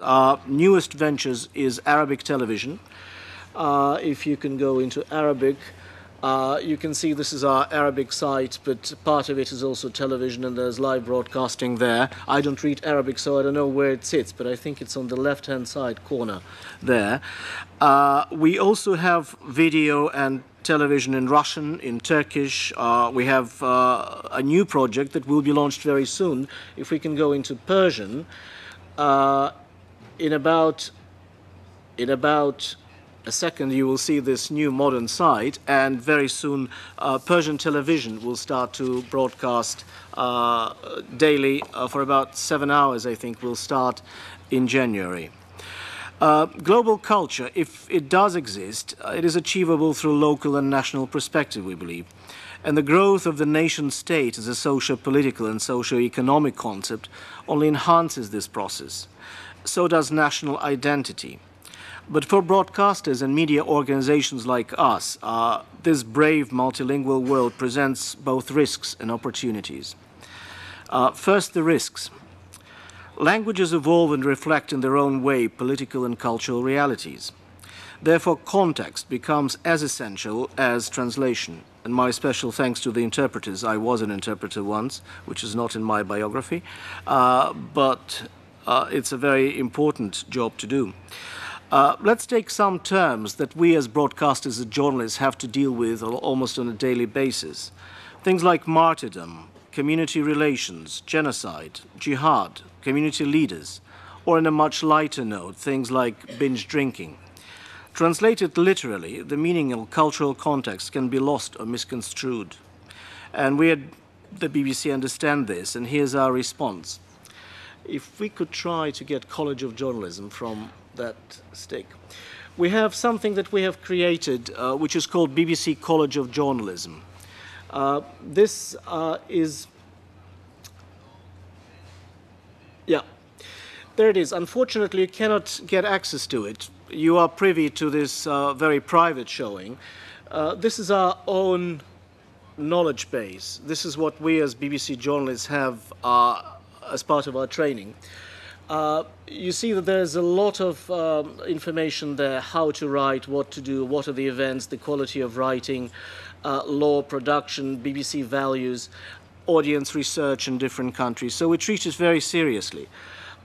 Our newest ventures is Arabic television. If you can go into Arabic, you can see this is our Arabic site, but part of it is also television and there's live broadcasting there. I don't read Arabic, so I don't know where it sits, but I think it's on the left-hand side corner there. We also have video and television in Russian, in Turkish. We have a new project that will be launched very soon. If we can go into Persian, in about a second you will see this new modern site, and very soon Persian television will start to broadcast daily for about 7 hours, I think, will start in January. Global culture, if it does exist, it is achievable through local and national perspective, we believe. And the growth of the nation-state as a socio-political and socio-economic concept only enhances this process. So does national identity. But for broadcasters and media organizations like us, this brave multilingual world presents both risks and opportunities. First, the risks. Languages evolve and reflect in their own way political and cultural realities. Therefore, context becomes as essential as translation. And my special thanks to the interpreters. I was an interpreter once, which is not in my biography, but it's a very important job to do. Let's take some terms that we as broadcasters and journalists have to deal with almost on a daily basis. Things like martyrdom, community relations, genocide, jihad, community leaders, or in a much lighter note, things like binge drinking. Translated literally, the meaning and cultural context can be lost or misconstrued. And we at the BBC understand this, and here's our response. If we could try to get College of Journalism from that stick. We have something that we have created, which is called BBC College of Journalism. This is... Yeah, there it is. Unfortunately, you cannot get access to it. You are privy to this very private showing. This is our own knowledge base. This is what we as BBC journalists have as part of our training. You see that there's a lot of information there, how to write, what to do, what are the events, the quality of writing, law, production, BBC values, audience research in different countries. So we treat it very seriously.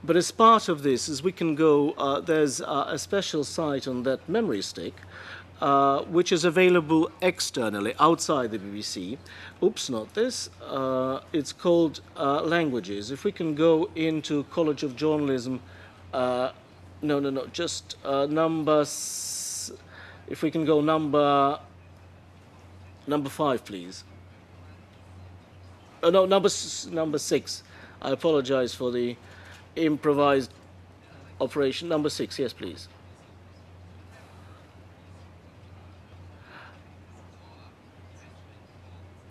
But as part of this, as we can go, there's a special site on that memory stick, which is available externally, outside the BBC. Oops, not this. It's called Languages. If we can go into College of Journalism, just if we can go number 5, please. No, number 6. I apologize for the improvised operation. Number 6, yes, please.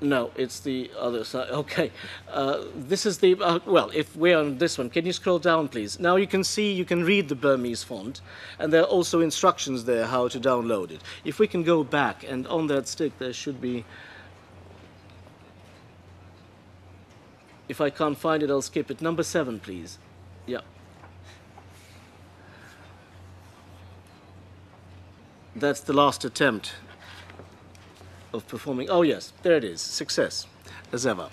No, it's the other side. Okay. This is the, well, if we're on this one, can you scroll down, please? Now you can see, you can read the Burmese font, and there are also instructions there how to download it. If we can go back, and on that stick there should be, if I can't find it, I'll skip it. Number 7, please. Yeah. That's the last attempt of performing. Oh yes, there it is. Success, as ever.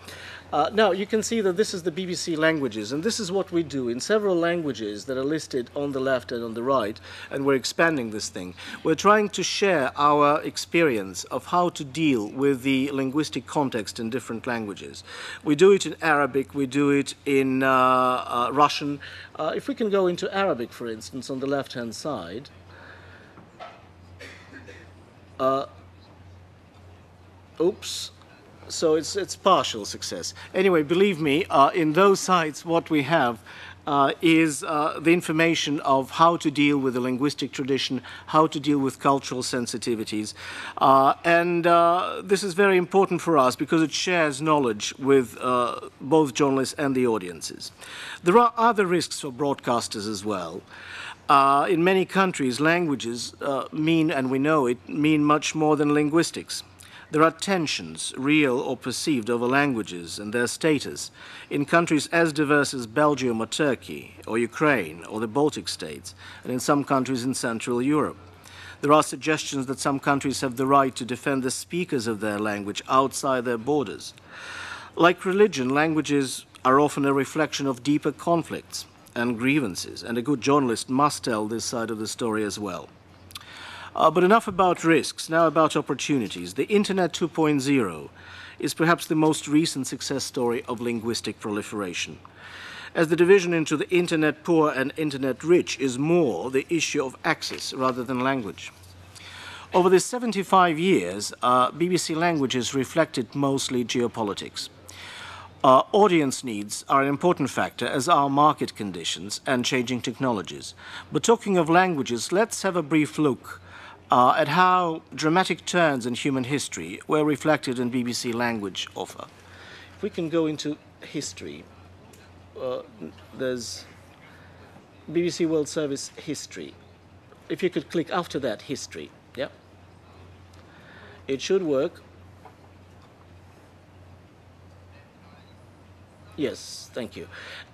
Now you can see that this is the BBC Languages, and this is what we do in several languages that are listed on the left and on the right, and we're expanding this thing. We're trying to share our experience of how to deal with the linguistic context in different languages. We do it in Arabic, we do it in Russian. If we can go into Arabic, for instance, on the left-hand side, oops, so it's partial success. Anyway, believe me, in those sites what we have is the information of how to deal with the linguistic tradition, how to deal with cultural sensitivities. And this is very important for us because it shares knowledge with both journalists and the audiences. There are other risks for broadcasters as well. In many countries, languages mean, and we know it, mean much more than linguistics. There are tensions, real or perceived, over languages and their status in countries as diverse as Belgium or Turkey or Ukraine or the Baltic states, and in some countries in Central Europe. There are suggestions that some countries have the right to defend the speakers of their language outside their borders. Like religion, languages are often a reflection of deeper conflicts and grievances, and a good journalist must tell this side of the story as well. But enough about risks, now about opportunities. The Internet 2.0 is perhaps the most recent success story of linguistic proliferation, as the division into the Internet poor and Internet rich is more the issue of access rather than language. Over the 75 years, BBC languages reflected mostly geopolitics. Audience needs are an important factor, as are market conditions and changing technologies. But talking of languages, let's have a brief look at how dramatic turns in human history were reflected in BBC language offer. If we can go into history, there's BBC World Service history. If you could click after that, history, yeah? It should work. Yes, thank you.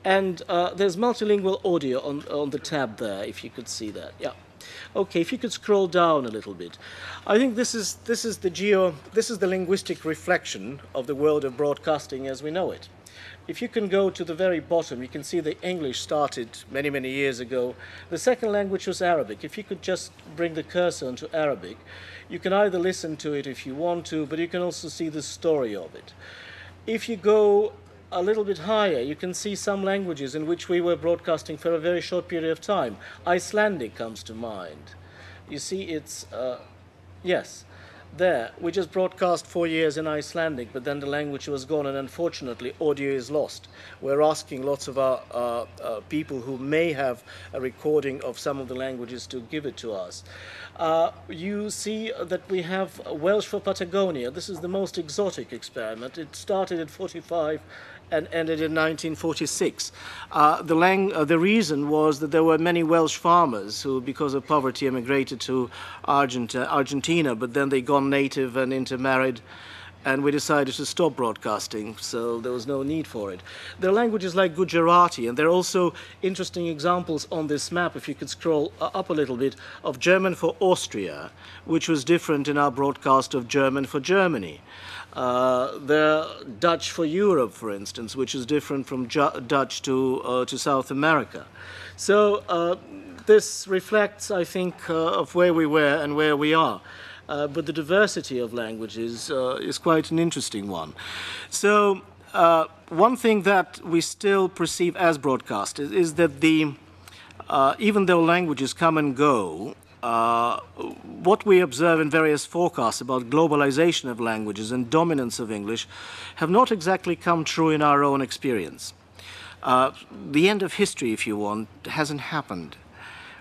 And there's multilingual audio on the tab there, if you could see that. Yeah. Okay, if you could scroll down a little bit. I think this is the linguistic reflection of the world of broadcasting as we know it. If you can go to the very bottom, you can see the English started many, many years ago. The second language was Arabic. If you could just bring the cursor onto Arabic, you can either listen to it if you want to, but you can also see the story of it. If you go a little bit higher, you can see some languages in which we were broadcasting for a very short period of time. Icelandic comes to mind. You see, it's, yes, there. We just broadcast 4 years in Icelandic, but then the language was gone, and unfortunately, audio is lost. We're asking lots of our people who may have a recording of some of the languages to give it to us. You see that we have Welsh for Patagonia. This is the most exotic experiment. It started in 45 and ended in 1946. The reason was that there were many Welsh farmers who, because of poverty, emigrated to Argentina, but then they gone native and intermarried, and we decided to stop broadcasting, so there was no need for it. There are languages like Gujarati, and there are also interesting examples on this map, if you could scroll up a little bit, of German for Austria, which was different in our broadcast of German for Germany. The Dutch for Europe, for instance, which is different from Dutch to South America. So this reflects, I think, of where we were and where we are. But the diversity of languages is quite an interesting one. So one thing that we still perceive as broadcasters is that even though languages come and go, what we observe in various forecasts about globalization of languages and dominance of English have not exactly come true in our own experience. The end of history, if you want, hasn't happened.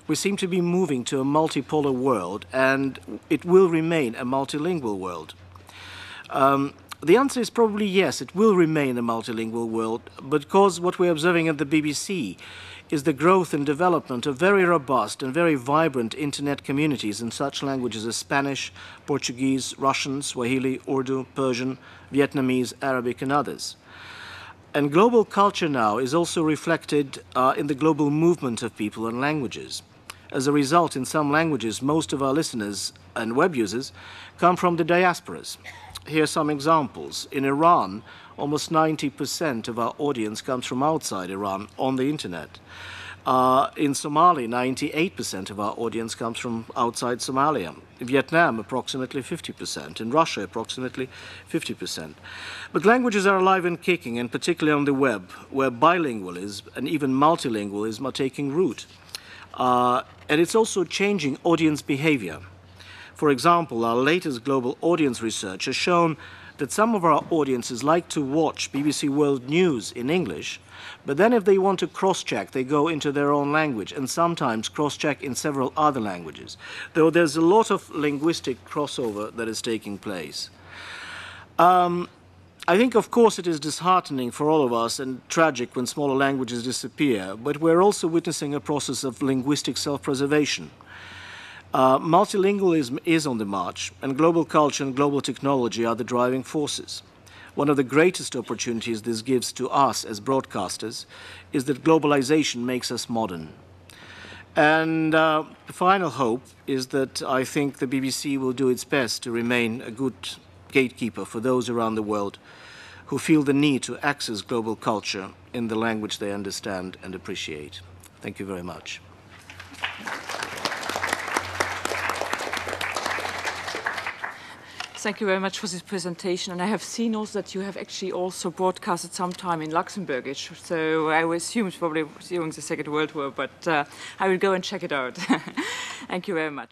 We seem to be moving to a multipolar world, and it will remain a multilingual world. The answer is probably yes, it will remain a multilingual world, because what we're observing at the BBC is the growth and development of very robust and very vibrant internet communities in such languages as Spanish, Portuguese, Russian, Swahili, Urdu, Persian, Vietnamese, Arabic, and others. And global culture now is also reflected in the global movement of people and languages. As a result, in some languages, most of our listeners and web users come from the diasporas. Here are some examples. In Iran, almost 90% of our audience comes from outside Iran on the internet. In Somalia, 98% of our audience comes from outside Somalia. In Vietnam, approximately 50%. In Russia, approximately 50%. But languages are alive and kicking, and particularly on the web, where bilingualism and even multilingualism are taking root. And it's also changing audience behavior. For example, our latest global audience research has shown that some of our audiences like to watch BBC World News in English, but then if they want to cross-check, they go into their own language, and sometimes cross-check in several other languages, though there's a lot of linguistic crossover that is taking place. I think, of course, it is disheartening for all of us and tragic when smaller languages disappear, but we're also witnessing a process of linguistic self-preservation. Multilingualism is on the march, and global culture and global technology are the driving forces. One of the greatest opportunities this gives to us as broadcasters is that globalization makes us modern. And the final hope is that I think the BBC will do its best to remain a good gatekeeper for those around the world who feel the need to access global culture in the language they understand and appreciate. Thank you very much. Thank you very much for this presentation. And I have seen also that you have actually also broadcasted some time in Luxembourgish. So I would assume it's probably during the Second World War, but I will go and check it out. Thank you very much.